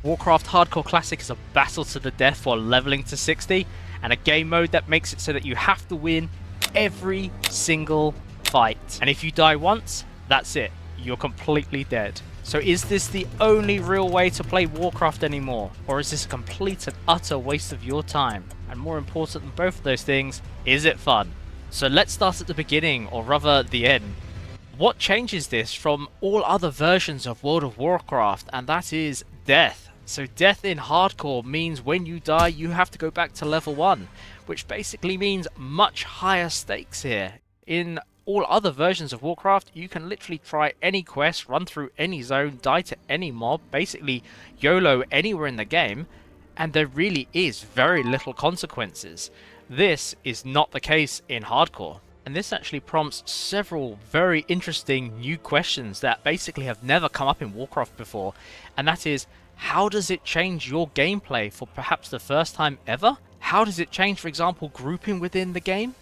Warcraft Hardcore Classic is a battle to the death for leveling to 60, and a game mode that makes it so that you have to win every single fight. And if you die once, that's it. You're completely dead. So is this the only real way to play Warcraft anymore? Or is this a complete and utter waste of your time? And more important than both of those things, is it fun? So let's start at the beginning, or rather the end. What changes this from all other versions of World of Warcraft? And that is death. So death in hardcore means when you die you have to go back to level 1, which basically means much higher stakes here. In all other versions of Warcraft you can literally try any quest, run through any zone, die to any mob, basically YOLO anywhere in the game, and there really is very little consequences. This is not the case in hardcore. And this actually prompts several very interesting new questions that basically have never come up in Warcraft before, and that is, how does it change your gameplay for perhaps the first time ever? How does it change, for example, grouping within the game?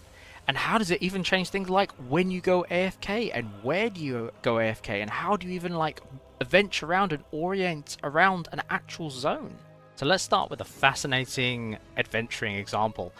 And how does it even change things like when you go AFK, and where do you go AFK, and how do you even like venture around and orient around an actual zone? So let's start with a fascinating adventuring example.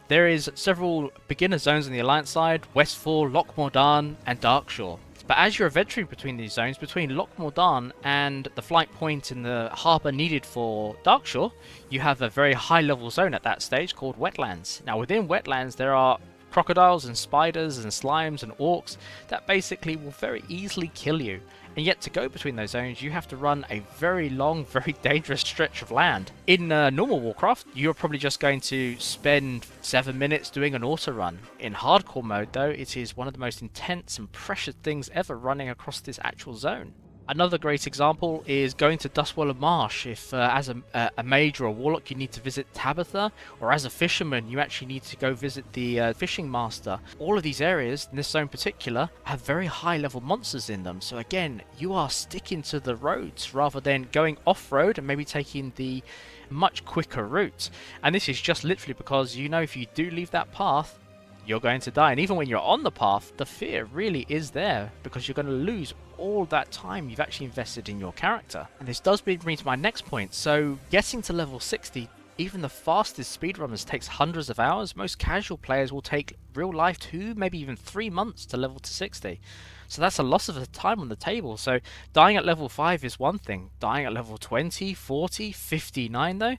There is several beginner zones on the Alliance side: Westfall, Loch Mordan and Darkshore. But as you're adventuring between these zones, between Loch Mordan and the flight point in the harbour needed for Darkshore, you have a very high level zone at that stage called Wetlands. Now within Wetlands there are crocodiles and spiders and slimes and orcs that basically will very easily kill you. And yet to go between those zones you have to run a very long, very dangerous stretch of land. In normal Warcraft you're probably just going to spend 7 minutes doing an auto run. In hardcore mode though, it is one of the most intense and pressured things ever running across this actual zone. Another great example is going to Dustwaller Marsh. If as a mage or a warlock you need to visit Tabitha, or as a fisherman you actually need to go visit the fishing master. All of these areas, in this zone in particular, have very high level monsters in them. So again, you are sticking to the roads rather than going off-road and maybe taking the much quicker route. And this is just literally because you know if you do leave that path, you're going to die. And even when you're on the path, the fear really is there because you're going to lose all that time you've actually invested in your character. And this does bring me to my next point. So getting to level 60, even the fastest speedrunners takes hundreds of hours. Most casual players will take real life 2, maybe even 3 months to level to 60. So that's a loss of time on the table. So dying at level 5 is one thing. Dying at level 20, 40, 59 though,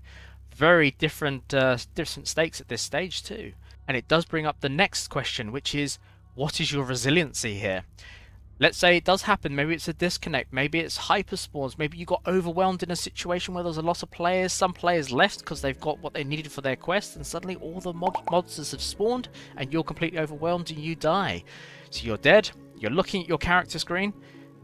very different stakes at this stage too. And it does bring up the next question, which is, what is your resiliency here? Let's say it does happen, maybe it's a disconnect, maybe it's hyperspawns, maybe you got overwhelmed in a situation where there's a lot of players, some players left because they've got what they needed for their quest, and suddenly all the monsters have spawned and you're completely overwhelmed and you die. So you're dead, you're looking at your character screen.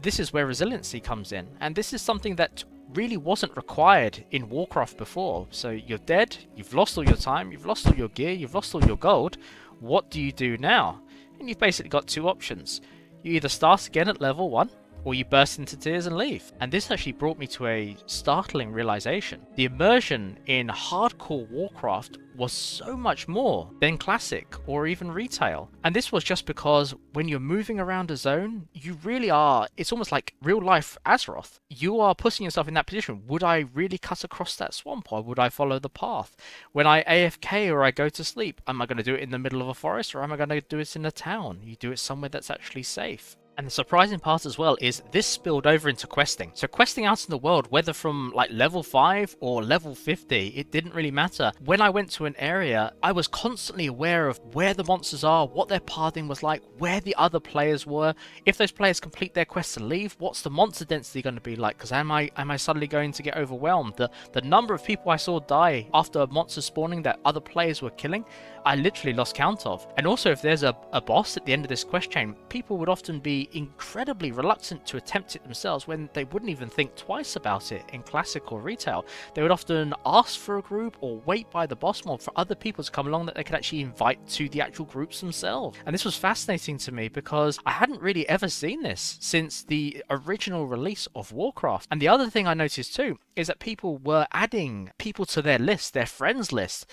This is where resiliency comes in, and this is something that really wasn't required in Warcraft before. So you're dead, you've lost all your time, you've lost all your gear, you've lost all your gold. What do you do now? And you've basically got two options. You either start again at level 1, or you burst into tears and leave. And this actually brought me to a startling realization. The immersion in hardcore Warcraft was so much more than classic or even retail. And this was just because when you're moving around a zone, you really are, it's almost like real life Azeroth. You are putting yourself in that position. Would I really cut across that swamp, or would I follow the path? When I AFK or I go to sleep, am I going to do it in the middle of a forest, or am I going to do it in a town? You do it somewhere that's actually safe. And the surprising part as well is this spilled over into questing. So questing out in the world, whether from like level 5 or level 50, it didn't really matter. When I went to an area, I was constantly aware of where the monsters are, what their pathing was like, where the other players were. If those players complete their quests and leave, what's the monster density going to be like? Because am I suddenly going to get overwhelmed? The number of people I saw die after monsters spawning that other players were killing, I literally lost count of. And also if there's a boss at the end of this quest chain, people would often be incredibly reluctant to attempt it themselves when they wouldn't even think twice about it in classic or retail. They would often ask for a group or wait by the boss mob for other people to come along that they could actually invite to the actual groups themselves. And this was fascinating to me because I hadn't really ever seen this since the original release of Warcraft. And the other thing I noticed too is that people were adding people to their list, their friends list,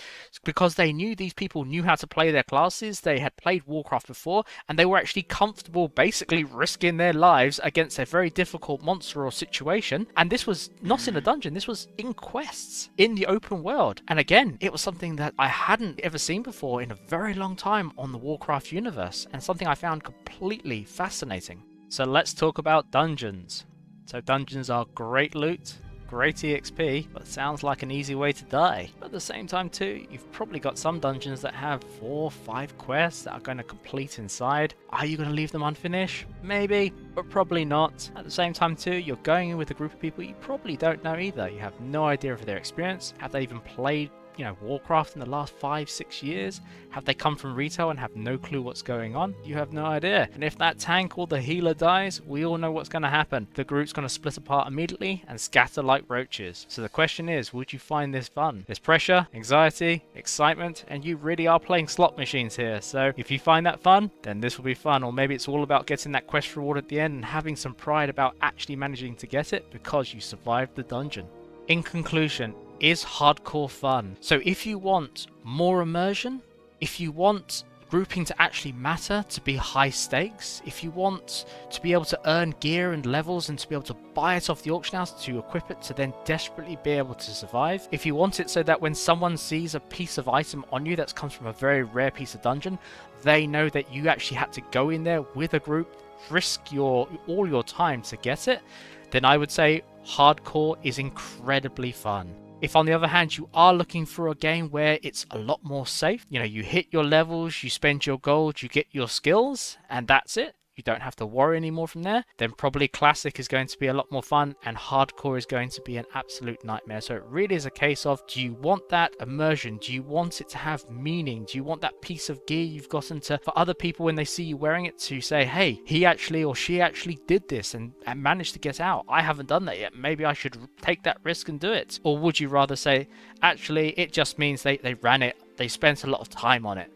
because they knew these people knew how to play their classes, they had played Warcraft before, and they were actually comfortable basically risking their lives against a very difficult monster or situation. And this was not in a dungeon, this was in quests, in the open world. And again, it was something that I hadn't ever seen before in a very long time on the Warcraft universe, and something I found completely fascinating. So let's talk about dungeons. So dungeons are great loot, great EXP, but sounds like an easy way to die. But at the same time too, you've probably got some dungeons that have 4 or 5 quests that are going to complete inside. Are you going to leave them unfinished? Maybe, but probably not. At the same time too, you're going in with a group of people you probably don't know either. You have no idea of their experience. Have they even played Warcraft in the last 5-6 years? Have they come from retail and have no clue what's going on? You have no idea. And if that tank or the healer dies, we all know what's going to happen. The group's going to split apart immediately and scatter like roaches. So the question is, would you find this fun? There's pressure, anxiety, excitement, and you really are playing slot machines here. So if you find that fun, then this will be fun. Or maybe it's all about getting that quest reward at the end and having some pride about actually managing to get it because you survived the dungeon. In conclusion, is hardcore fun? So if you want more immersion, if you want grouping to actually matter, to be high stakes, if you want to be able to earn gear and levels and to be able to buy it off the auction house to equip it to then desperately be able to survive, if you want it so that when someone sees a piece of item on you that comes from a very rare piece of dungeon, they know that you actually had to go in there with a group, risk all your time to get it, then I would say hardcore is incredibly fun. If on the other hand you are looking for a game where it's a lot more safe, you hit your levels, you spend your gold, you get your skills, and that's it, you don't have to worry anymore from there, then probably classic is going to be a lot more fun and hardcore is going to be an absolute nightmare. So it really is a case of, do you want that immersion? Do you want it to have meaning? Do you want that piece of gear you've gotten to, for other people when they see you wearing it, to say, hey, he actually or she actually did this and managed to get out. I haven't done that yet. Maybe I should take that risk and do it. Or would you rather say, actually, it just means they ran it, they spent a lot of time on it,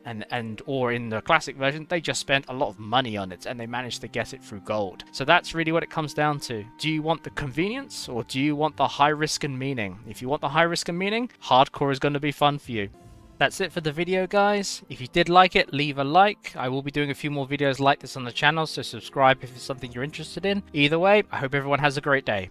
or in the classic version, they just spent a lot of money on it and they managed to get it through gold. So that's really what it comes down to. Do you want the convenience or do you want the high risk and meaning? If you want the high risk and meaning, hardcore is going to be fun for you. That's it for the video, guys. If you did like it, leave a like. I will be doing a few more videos like this on the channel, so subscribe if it's something you're interested in. Either way, I hope everyone has a great day.